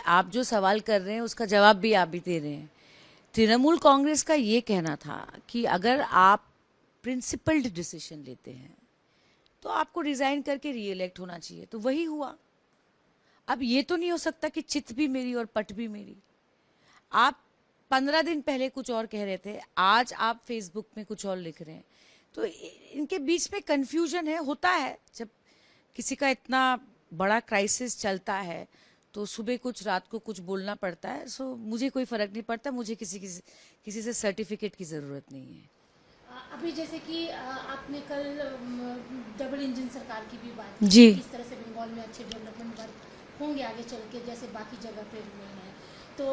आप जो सवाल कर रहे हैं उसका जवाब भी आप ही दे रहे हैं। तृणमूल कांग्रेस का ये कहना था कि अगर आप प्रिंसिपल्ड डिसीजन लेते हैं तो आपको रिजाइन करके री इलेक्ट होना चाहिए, तो वही हुआ। अब ये तो नहीं हो सकता कि चित भी मेरी और पट भी मेरी। आप 15 दिन पहले कुछ और कह रहे थे, आज आप फेसबुक में कुछ और लिख रहे हैं, तो इनके बीच में कंफ्यूजन है। होता है जब किसी का इतना बड़ा क्राइसिस चलता है तो सुबह कुछ रात को कुछ बोलना पड़ता है। सो मुझे कोई फर्क नहीं पड़ता, मुझे किसी से सर्टिफिकेट की ज़रूरत नहीं है। अभी जैसे कि आपने कल डबल इंजन सरकार की भी बात की, जी किस तरह से बंगाल में अच्छे डेवलपमेंट वर्क होंगे आगे चल के, जैसे बाकी जगह पे हुए हैं। तो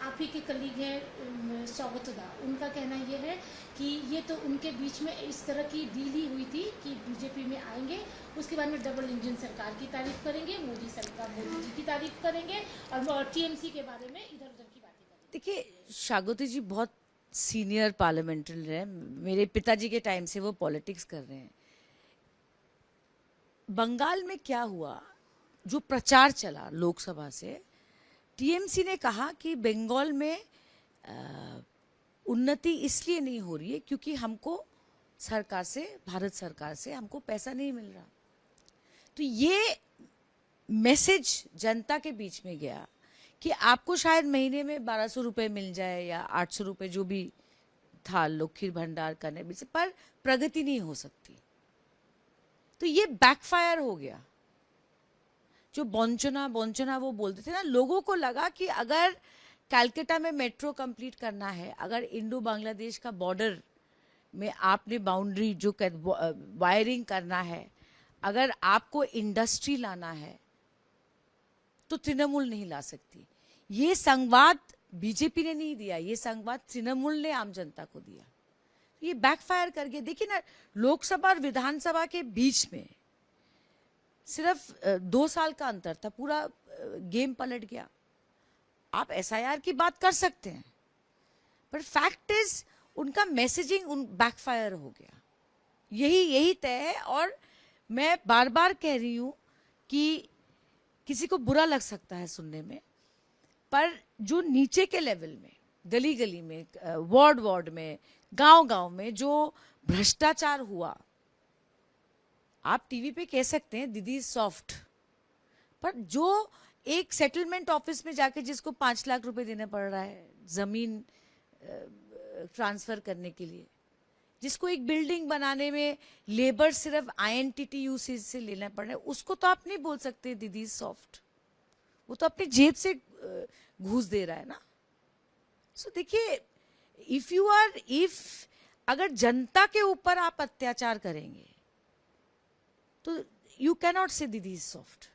आप ही के कलीग हैं सौगतदा, उनका कहना ये है कि ये तो उनके बीच में इस तरह की डील ही हुई थी कि बीजेपी में आएंगे, उसके बाद में डबल इंजन सरकार की तारीफ करेंगे, मोदी सरकार मोदी जी की तारीफ करेंगे और टीएमसी के बारे में इधर उधर की बातें करेंगे। देखिए, शागोती जी बहुत सीनियर पार्लियामेंट्रियन है, मेरे पिताजी के टाइम से वो पॉलिटिक्स कर रहे हैं। बंगाल में क्या हुआ, जो प्रचार चला लोकसभा से, टीएमसी ने कहा कि बंगाल में उन्नति इसलिए नहीं हो रही है क्योंकि हमको सरकार से, भारत सरकार से हमको पैसा नहीं मिल रहा। तो ये मैसेज जनता के बीच में गया कि आपको शायद महीने में 1200 रुपये मिल जाए या 800 रुपये, जो भी था लखीर भंडार करने में से, पर प्रगति नहीं हो सकती। तो ये बैकफायर हो गया। जो बॉन्चना बॉन्चना वो बोलते थे ना, लोगों को लगा कि अगर कलकत्ता में मेट्रो कंप्लीट करना है, अगर इंडो बांग्लादेश का बॉर्डर में आपने बाउंड्री जो वायरिंग करना है, अगर आपको इंडस्ट्री लाना है, तो तृणमूल नहीं ला सकती। ये संवाद बीजेपी ने नहीं दिया, ये संवाद तृणमूल ने आम जनता को दिया। ये बैकफायर कर गया। देखिए ना, लोकसभा और विधानसभा के बीच में सिर्फ 2 साल का अंतर था, पूरा गेम पलट गया। आप एसआईआर की बात कर सकते हैं, पर फैक्ट इज उनका मैसेजिंग बैकफायर हो गया। यही तय है। और मैं बार बार कह रही हूं कि किसी को बुरा लग सकता है सुनने में, पर जो नीचे के लेवल में, गली गली में, वार्ड वार्ड में, गांव गांव में जो भ्रष्टाचार हुआ, आप टीवी पे कह सकते हैं दीदी सॉफ्ट, पर जो एक सेटलमेंट ऑफिस में जाके जिसको 5 लाख रुपए देना पड़ रहा है जमीन ट्रांसफर करने के लिए, जिसको एक बिल्डिंग बनाने में लेबर सिर्फ आईएनटीटीयू से लेना पड़ रहा है, उसको तो आप नहीं बोल सकते दीदी सॉफ्ट। वो तो अपनी जेब से घूस दे रहा है ना। सो देखिए, इफ अगर जनता के ऊपर आप अत्याचार करेंगे तो यू कैनॉट से दीदी सॉफ्ट।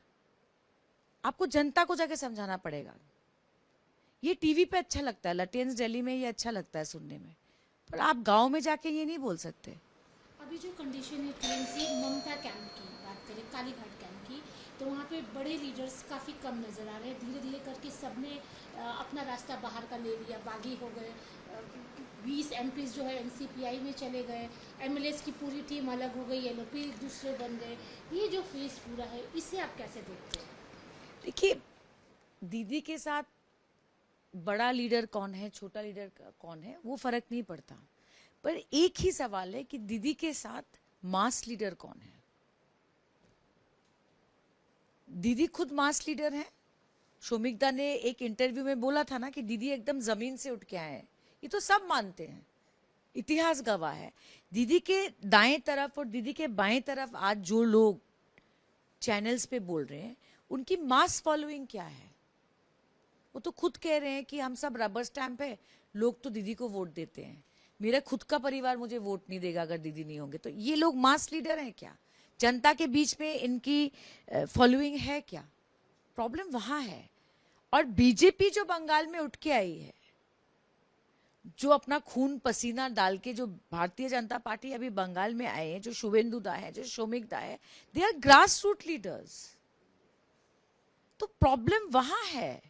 आपको जनता को जाके समझाना पड़ेगा। ये टीवी पे अच्छा लगता है, लटेंस दिल्ली में ये अच्छा लगता है सुनने में, पर आप गांव में जाके ये नहीं बोल सकते। अभी जो कंडीशन है टीएमसी ममता कैंप की बात करें, कालीघाट कैंप की, तो वहाँ पे बड़े लीडर्स काफ़ी कम नज़र आ रहे हैं। धीरे धीरे करके सबने अपना रास्ता बाहर का ले लिया, बागी हो गए। 20 एमपीज जो है एनसीपीआई में चले गए, एमएलएस की पूरी टीम अलग हो गई, एलओपी दूसरे बन गए। ये जो फेज पूरा है, इसे आप कैसे देखते हैं? देखिए, दीदी के साथ बड़ा लीडर कौन है, छोटा लीडर कौन है, वो फर्क नहीं पड़ता, पर एक ही सवाल है कि दीदी के साथ मास लीडर कौन है। दीदी खुद मास लीडर है। शोमिकदा ने एक इंटरव्यू में बोला था ना कि दीदी एकदम जमीन से उठ के आए हैं। ये तो सब मानते हैं, इतिहास गवाह है। दीदी के दाएं तरफ और दीदी के बाएं तरफ आज जो लोग चैनल्स पे बोल रहे हैं, उनकी मास फॉलोइंग क्या है। वो तो खुद कह रहे हैं कि हम सब रबर स्टैंप है, लोग तो दीदी को वोट देते हैं, मेरा खुद का परिवार मुझे वोट नहीं देगा अगर दीदी नहीं होंगे। तो ये लोग मास लीडर हैं क्या? जनता के बीच में इनकी फॉलोइंग है क्या? प्रॉब्लम वहां है। और बीजेपी जो बंगाल में उठ के आई है, जो अपना खून पसीना डाल के, जो भारतीय जनता पार्टी अभी बंगाल में आए हैं, जो शुभेंदु दा है, जो शोमिक दा है, they are grass root leaders. तो प्रॉब्लम वहां है।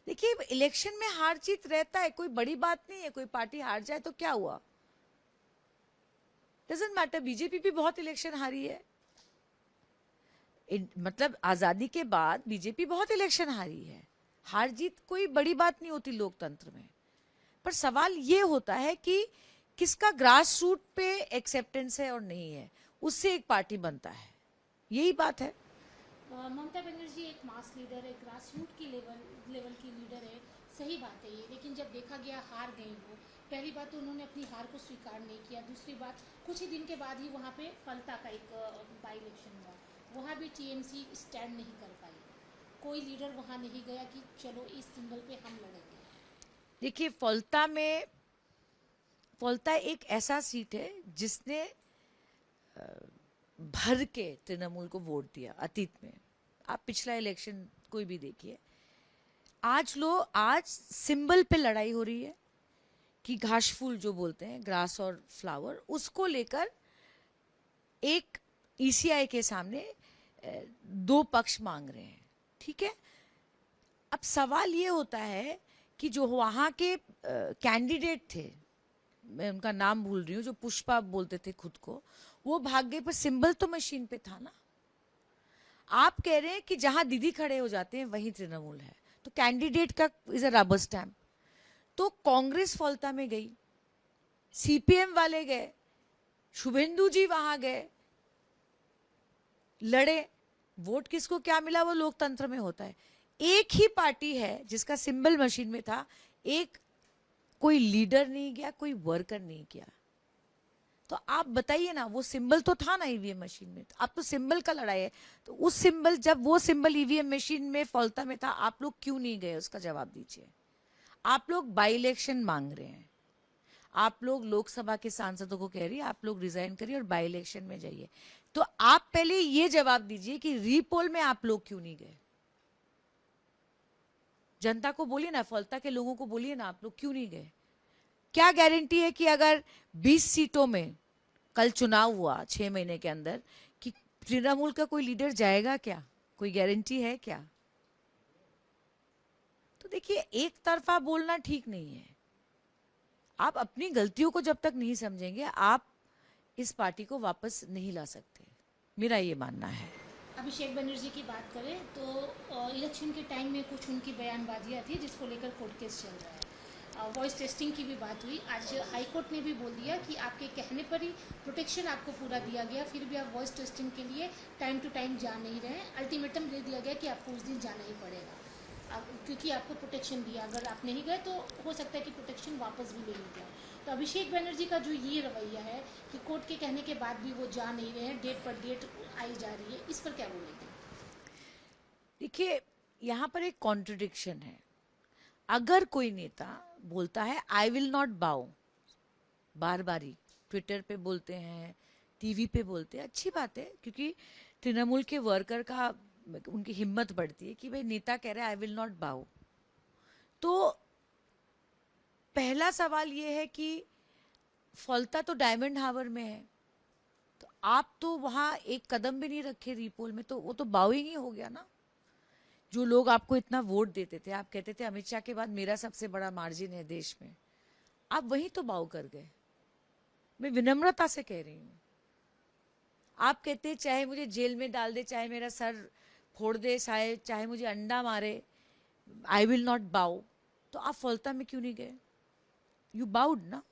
देखिए, इलेक्शन में हार जीत रहता है, कोई बड़ी बात नहीं है। कोई पार्टी हार जाए तो क्या हुआ, डजंट मैटर। बीजेपी भी बहुत इलेक्शन हारी है। मतलब आजादी के बाद बीजेपी बहुत इलेक्शन हारी है, हार जीत कोई बड़ी बात नहीं होती लोकतंत्र में, पर सवाल ये होता है कि किसका ग्रास रूट पे एक्सेप्टेंस है और नहीं है, उससे एक पार्टी बनता है, यही बात है। ममता बनर्जी एक मास लीडर है, ग्रास रूट की लेवल की लीडर है, सही बात है ये, लेकिन जब देखा गया हार गई वो, पहली बात तो उन्होंने अपनी हार को स्वीकार नहीं किया, दूसरी बात कुछ ही दिन के बाद ही वहाँ पे फलता का एक बाई इलेक्शन हुआ, वहाँ भी टीएमसी स्टैंड नहीं कर पाई, कोई लीडर वहाँ नहीं गया कि चलो इस सिंबल पे हम लड़ेंगे। देखिए फलता एक ऐसा सीट है जिसने भर के तृणमूल को वोट दिया अतीत में। आप पिछला इलेक्शन कोई भी देखिए, आज सिंबल पे लड़ाई हो रही है कि घास फूल जो बोलते हैं, ग्रास और फ्लावर, उसको लेकर एक ईसीआई के सामने दो पक्ष मांग रहे हैं, ठीक है। अब सवाल ये होता है कि जो वहाँ के कैंडिडेट थे, मैं उनका नाम भूल रही हूँ, जो पुष्पा बोलते थे खुद को, वो भाग गए, पर सिंबल तो मशीन पे था ना। आप कह रहे हैं कि जहां दीदी खड़े हो जाते हैं वहीं तृणमूल है, तो कैंडिडेट का इज अ रबर स्टैम्प। तो कांग्रेस फलता में गई, सीपीएम वाले गए, शुभेंदु जी वहां गए, लड़े, वोट किसको क्या मिला वो लोकतंत्र में होता है। एक ही पार्टी है जिसका सिंबल मशीन में था, एक कोई लीडर नहीं गया, कोई वर्कर नहीं गया। तो आप बताइए ना, वो सिंबल तो था ना ईवीएम मशीन में, अब तो सिंबल का लड़ाई है। तो उस सिंबल, जब वो सिंबल ईवीएम मशीन में फलता में था, आप लोग क्यों नहीं गए, उसका जवाब दीजिए। आप लोग बाई इलेक्शन मांग रहे हैं, आप लोग लोकसभा के सांसदों को कह रही है आप लोग रिजाइन करिए और बाई इलेक्शन में जाइए। तो आप पहले ये जवाब दीजिए कि रीपोल में आप लोग क्यों नहीं गए। जनता को बोलिए ना, फलता के लोगों को बोलिए ना, आप लोग क्यों नहीं गए। क्या गारंटी है कि अगर 20 सीटों में कल चुनाव हुआ 6 महीने के अंदर, कि तृणमूल का कोई लीडर जाएगा क्या, कोई गारंटी है क्या। तो देखिए, एक तरफा बोलना ठीक नहीं है। आप अपनी गलतियों को जब तक नहीं समझेंगे, आप इस पार्टी को वापस नहीं ला सकते, मेरा ये मानना है। अभिषेक बनर्जी की बात करें तो इलेक्शन के टाइम में कुछ उनकी बयानबाजियाँ थी जिसको लेकर कोर्ट केस चल रहा है। वॉइस टेस्टिंग की भी बात हुई, आज हाई कोर्ट ने भी बोल दिया कि आपके कहने पर ही प्रोटेक्शन आपको पूरा दिया गया, फिर भी आप वॉइस टेस्टिंग के लिए टाइम टू टाइम जा नहीं रहे। अल्टीमेटम दे दिया गया कि आपको उस दिन जाना ही पड़ेगा, क्योंकि आपको प्रोटेक्शन दिया, अगर आप नहीं गए तो हो सकता है कि प्रोटेक्शन वापस भी ले लिया। तो अभिषेक बनर्जी का जो ये रवैया है कि कोर्ट के कहने के बाद भी वो जा नहीं रहे हैं, डेट पर डेट आई जा रही है, इस पर क्या बोलेंगे। देखिए, यहाँ पर एक कॉन्ट्रडिक्शन है। अगर कोई नेता बोलता है आई विल नॉट बाउ, बार बारी ट्विटर पे बोलते हैं, टीवी पे बोलते हैं, अच्छी बात है, क्योंकि तृणमूल के वर्कर का उनकी हिम्मत बढ़ती है कि भाई नेता कह रहे हैं आई विल नॉट बाउ। तो पहला सवाल ये है कि फलता तो डायमंड हार्बर में है, तो आप तो वहां एक कदम भी नहीं रखे रीपोल में, तो वो तो बाउइंग ही हो गया ना। जो लोग आपको इतना वोट देते थे, आप कहते थे अमित शाह के बाद मेरा सबसे बड़ा मार्जिन है देश में, आप वहीं तो बाउ कर गए। मैं विनम्रता से कह रही हूं। आप कहते हैं चाहे मुझे जेल में डाल दे, चाहे मेरा सर फोड़ दे, चाहे मुझे अंडा मारे, आई विल नॉट बाउ। तो आप फलता में क्यों नहीं गए, यू बाउड ना।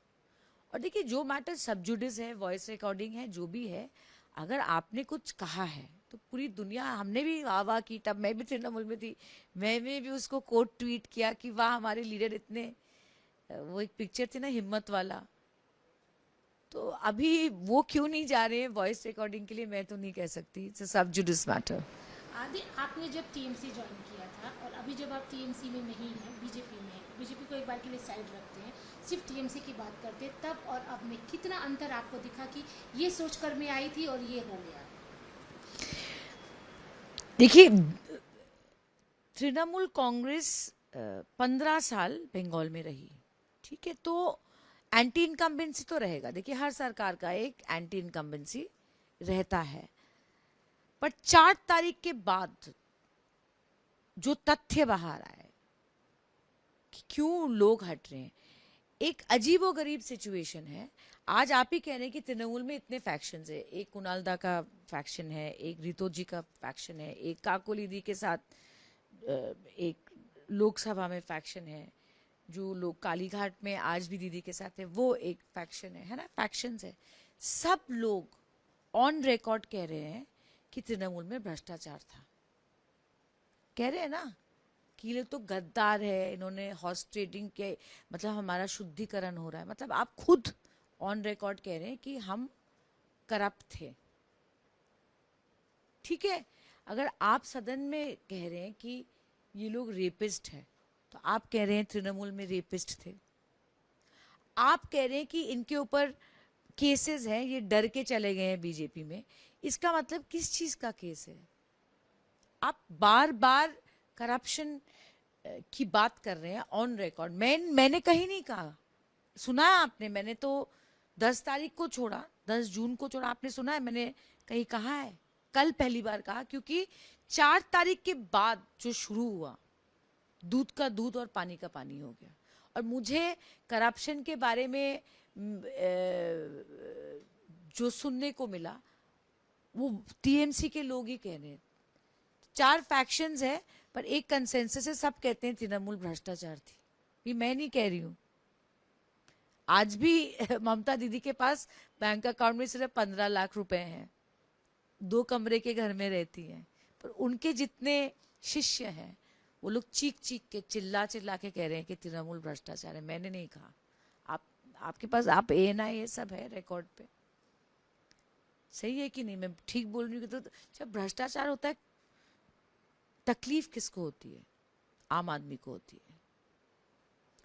और देखिए, जो मैटर सब जुडिस है, वॉइस रिकॉर्डिंग है, जो भी है, अगर आपने कुछ कहा है तो पूरी दुनिया, हमने भी वाह वाह की, तब मैं भी तृणमूल में थी, मैंने भी उसको कोट ट्वीट किया कि वाह हमारे लीडर इतने, वो एक पिक्चर थी ना हिम्मत वाला। तो अभी वो क्यों नहीं जा रहे हैं वॉइस रिकॉर्डिंग के लिए, मैं तो नहीं कह सकती, इट्स अ सब जुडिस मैटर। आदि आपने जब टीएमसी ज्वाइन किया था और अभी जब आप टीएमसी में नहीं हैं, बीजेपी में, बीजेपी को एक बार के लिए साइड रखते हैं, सिर्फ टीएमसी की बात करते हैं, तब और अब में कितना अंतर आपको दिखा कि ये सोचकर मैं आई थी और ये हो गया। देखिए, तृणमूल कांग्रेस 15 साल बंगाल में रही, ठीक है, तो एंटी इनकम्बेंसी तो रहेगा। देखिए, हर सरकार का एक एंटी इनकम्बेंसी रहता है, पर 4 तारीख के बाद जो तथ्य बाहर आए कि क्यों लोग हट रहे हैं, एक अजीबोगरीब सिचुएशन है। आज आप ही कह रहे हैं कि तृणमूल में इतने फैक्शंस है, एक कुणाल दा का फैक्शन है, एक रितो जी का फैक्शन है, एक काकोली दी के साथ एक लोकसभा में फैक्शन है, जो लोग कालीघाट में आज भी दीदी के साथ है वो एक फैक्शन है ना, फैक्शंस है। सब लोग ऑन रिकॉर्ड कह रहे हैं कि तृणमूल में भ्रष्टाचार था। कह रहे हैं ना कि ये लोग तो गद्दार है, इन्होंने हॉर्स ट्रेडिंग के, मतलब हमारा शुद्धिकरण हो रहा है। मतलब आप खुद ऑन रिकॉर्ड कह रहे हैं कि हम करप्ट थे। ठीक है, अगर आप सदन में कह रहे हैं कि ये लोग रेपिस्ट हैं, तो आप कह रहे हैं तृणमूल में रेपिस्ट थे। आप कह रहे हैं कि इनके ऊपर केसेस हैं, ये डर के चले गए हैं बीजेपी में। इसका मतलब किस चीज का केस है? आप बार बार करप्शन की बात कर रहे हैं ऑन रिकॉर्ड। मैंने कहीं नहीं कहा, सुना है आपने? मैंने तो 10 तारीख को छोड़ा, 10 जून को छोड़ा, आपने सुना है मैंने कहीं कहा है? कल पहली बार कहा, क्योंकि 4 तारीख के बाद जो शुरू हुआ, दूध का दूध और पानी का पानी हो गया। और मुझे करप्शन के बारे में जो सुनने को मिला वो टीएमसी के लोग ही कह रहे हैं। 4 फैक्शंस है पर एक कंसेंसस है, सब कहते हैं तृणमूल भ्रष्टाचार थी। ये मैं नहीं कह रही हूं। आज भी ममता दीदी के पास बैंक अकाउंट में सिर्फ 15 लाख रुपए हैं, 2 कमरे के घर में रहती हैं, पर उनके जितने शिष्य हैं वो लोग चीख चीख के, चिल्ला चिल्ला के कह रहे हैं कि तृणमूल भ्रष्टाचार है। मैंने नहीं कहा। आपके पास आप एएनआई ये सब है रिकॉर्ड पे। सही है कि नहीं? मैं ठीक बोल रही हूँ? तो जब भ्रष्टाचार होता है तकलीफ किसको होती है? आम आदमी को होती है।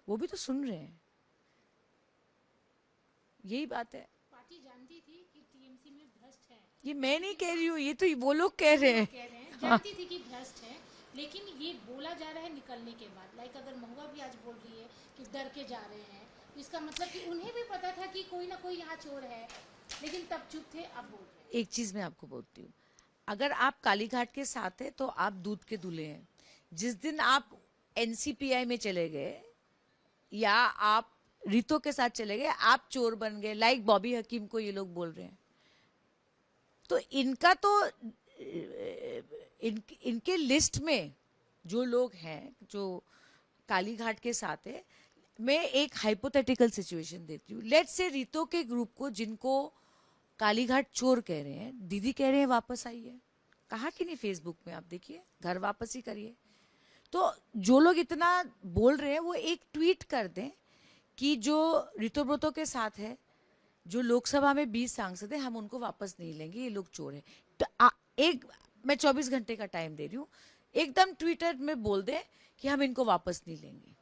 वो भी तो सुन रहे हैं। यही बात है। पार्टी जानती थी कि टीएमसी में भ्रष्ट है। ये मैं नहीं कह रही हूँ, ये तो वो लोग कह रहे हैं। जानती थी कि भ्रष्ट है, लेकिन ये बोला जा रहा है निकलने के बाद। लाइक अगर महुआ भी आज बोल रही है कि डर के जा रहे हैं, तो इसका मतलब कि उन्हें भी पता था कि कोई ना कोई यहाँ चोर है, लेकिन तब चुप थे, अब बोल रहे हैं। एक चीज मैं आपको बोलती हूँ, अगर आप कालीघाट के साथ है तो आप दूध के दूल्हे हैं। जिस दिन आप एनसीपीआई में चले गए या आप रितो के साथ चले गए, आप चोर बन गए, लाइक बॉबी हकीम को ये लोग बोल रहे हैं। तो इनका तो इनके लिस्ट में जो लोग हैं जो कालीघाट के साथ है, मैं एक हाइपोथेटिकल सिचुएशन देती हूँ। लेट्स से रितो के ग्रुप को, जिनको कालीघाट चोर कह रहे हैं, दीदी कह रहे हैं वापस आइए। कहा कि नहीं फेसबुक में? आप देखिए, घर वापस ही करिए। तो जो लोग इतना बोल रहे हैं वो एक ट्वीट कर दें कि जो ऋतुव्रतो के साथ है, जो लोकसभा में 20 सांसद है, हम उनको वापस नहीं लेंगे, ये लोग चोर है। तो एक मैं 24 घंटे का टाइम दे रही हूँ, एकदम ट्विटर में बोल दे कि हम इनको वापस नहीं लेंगे।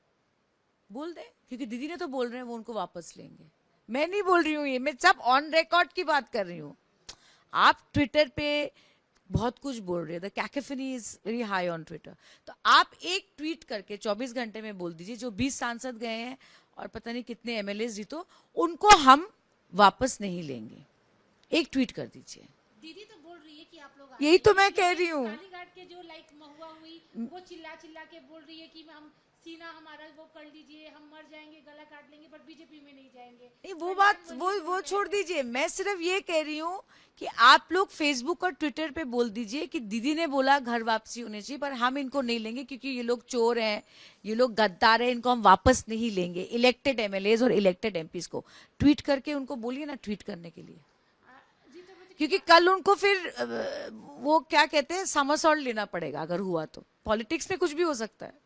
बोल दे, क्योंकि दीदी ने तो बोल रहे हैं वो उनको वापस लेंगे। मैं नहीं बोल रही हूँ, ये मैं सब ऑन रिकॉर्ड की बात कर रही हूँ। आप ट्विटर पे बहुत कुछ बोल रहे हैं, the cacophony is very high on Twitter. तो आप एक ट्वीट करके 24 घंटे में बोल दीजिए जो 20 सांसद गए हैं और पता नहीं कितने एमएलए जीतो, उनको हम वापस नहीं लेंगे। एक ट्वीट कर दीजिए। दीदी तो बोल रही है कि आप लोग यही तो मैं कह रही हूँ। कालीघाट के जो लाइक महुआ हुई, वो चिल्ला चिल्ला के बोल रही है कि हम सीना हमारा वो कर लीजिए, हम मर जाएंगे, गला काट लेंगे, पर बीजेपी में नहीं जाएंगे। नहीं, वो बात वो छोड़ दीजिए। मैं सिर्फ ये कह रही हूँ कि आप लोग फेसबुक और ट्विटर पे बोल दीजिए कि दीदी ने बोला घर वापसी होनी चाहिए, पर हम इनको नहीं लेंगे क्योंकि ये लोग चोर हैं, ये लोग गद्दार हैं, इनको हम वापस नहीं लेंगे। इलेक्टेड एमएलएज और इलेक्टेड एमपीज को ट्वीट करके उनको बोलिए ना ट्वीट करने के लिए, क्योंकि कल उनको फिर वो क्या कहते हैं, समरसॉल्ट लेना पड़ेगा अगर हुआ तो। पॉलिटिक्स में कुछ भी हो सकता है।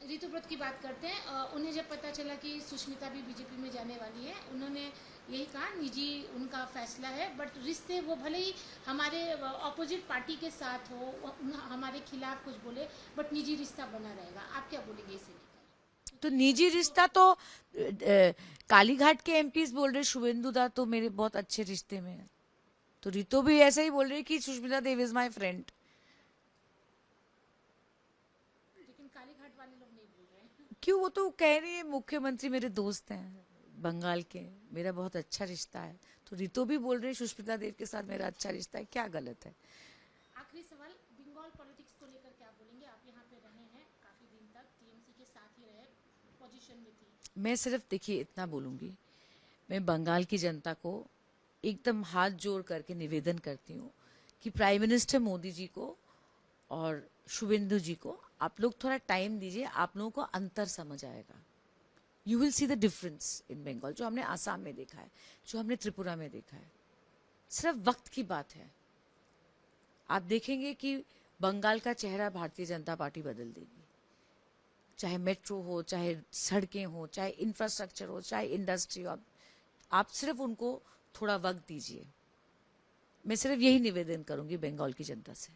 ऋतुव्रत की बात करते हैं। उन्हें जब पता चला कि सुष्मिता भी बीजेपी में जाने वाली है, उन्होंने यही कहा निजी उनका फैसला है, बट रिश्ते वो भले ही हमारे ऑपोजिट पार्टी के साथ हो, हमारे खिलाफ कुछ बोले, बट निजी रिश्ता बना रहेगा। आप क्या बोलेंगे इसे लेकर? तो निजी रिश्ता तो कालीघाट के एमपीज बोल रहे, शुभेंदु दा तो मेरे बहुत अच्छे रिश्ते में है, तो रितो भी ऐसा ही बोल रही कि Sushmita Dev is my friend. लेकिन कालीघाट वाले लोग नहीं बोल रहे हैं। क्यों? वो तो कह रही है मुख्यमंत्री मेरे दोस्त हैं बंगाल के, मेरा बहुत अच्छा रिश्ता है। तो रितो भी बोल रही है सुष्मिता देव के साथ मेरा अच्छा रिश्ता है, क्या गलत है? आखिरी सवाल, बंगाल पॉलिटिक्स को लेकर क्या बोलेंगे? आप यहाँ पे रहे हैं काफी दिन तक, टीएमसी के साथ ही रहे, पोजीशन में थी। मैं सिर्फ देखिए इतना बोलूँगी, मैं बंगाल की जनता को एकदम हाथ जोड़ करके निवेदन करती हूँ कि प्राइम मिनिस्टर मोदी जी को और शुभेंदु जी को आप लोग थोड़ा टाइम दीजिए, आप लोगों को अंतर समझ आएगा। You will see the difference in Bengal, जो हमने आसाम में देखा है, जो हमने त्रिपुरा में देखा है। सिर्फ वक्त की बात है। आप देखेंगे कि बंगाल का चेहरा भारतीय जनता पार्टी बदल देगी। चाहे मेट्रो हो, चाहे सड़कें हो, चाहे इंफ्रास्ट्रक्चर हो, चाहे इंडस्ट्री हो, आप सिर्फ उनको थोड़ा वक्त दीजिए। मैं सिर्फ यही निवेदन करूंगी बंगाल की जनता से।